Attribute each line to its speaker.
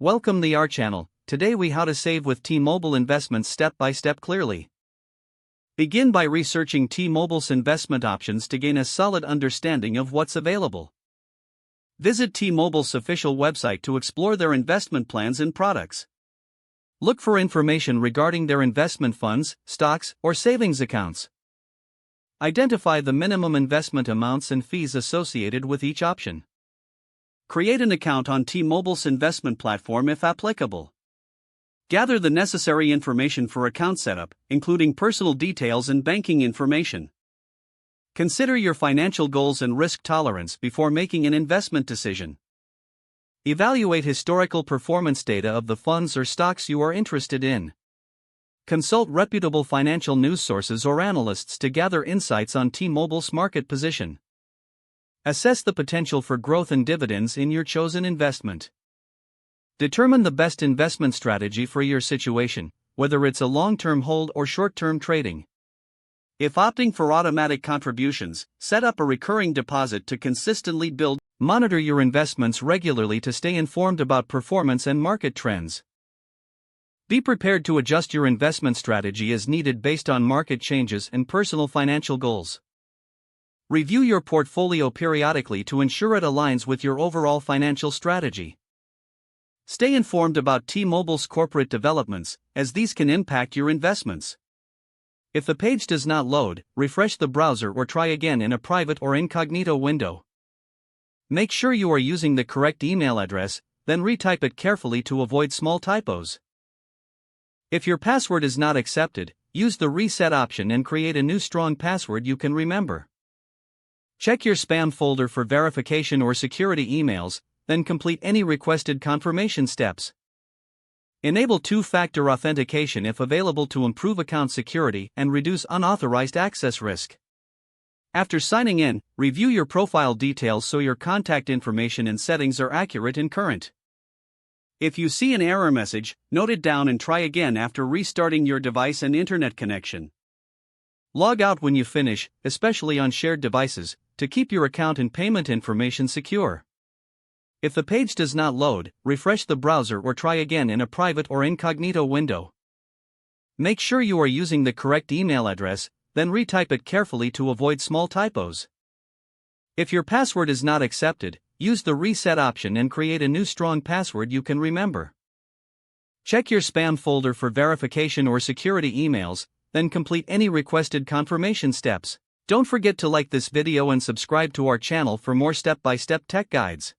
Speaker 1: Welcome to our channel. Today we how to save with T-Mobile investments step by step clearly. Begin by researching T-Mobile's investment options to gain a solid understanding of what's available. Visit T-Mobile's official website to explore their investment plans and products. Look for information regarding their investment funds, stocks, or savings accounts. Identify the minimum investment amounts and fees associated with each option. Create an account on T-Mobile's investment platform if applicable. Gather the necessary information for account setup, including personal details and banking information. Consider your financial goals and risk tolerance before making an investment decision. Evaluate historical performance data of the funds or stocks you are interested in. Consult reputable financial news sources or analysts to gather insights on T-Mobile's market position. Assess the potential for growth and dividends in your chosen investment. Determine the best investment strategy for your situation, whether it's a long-term hold or short-term trading. If opting for automatic contributions, set up a recurring deposit to consistently build. Monitor your investments regularly to stay informed about performance and market trends. Be prepared to adjust your investment strategy as needed based on market changes and personal financial goals. Review your portfolio periodically to ensure it aligns with your overall financial strategy. Stay informed about T-Mobile's corporate developments, as these can impact your investments. If the page does not load, refresh the browser or try again in a private or incognito window. Make sure you are using the correct email address, then retype it carefully to avoid small typos. If your password is not accepted, use the reset option and create a new strong password you can remember. Check your spam folder for verification or security emails, then complete any requested confirmation steps. Enable two-factor authentication if available to improve account security and reduce unauthorized access risk. After signing in, review your profile details so your contact information and settings are accurate and current. If you see an error message, note it down and try again after restarting your device and internet connection. Log out when you finish, especially on shared devices, to keep your account and payment information secure. If the page does not load, refresh the browser or try again in a private or incognito window. Make sure you are using the correct email address, then retype it carefully to avoid small typos. If your password is not accepted, use the reset option and create a new strong password you can remember. Check your spam folder for verification or security emails, then complete any requested confirmation steps. Don't forget to like this video and subscribe to our channel for more step-by-step tech guides.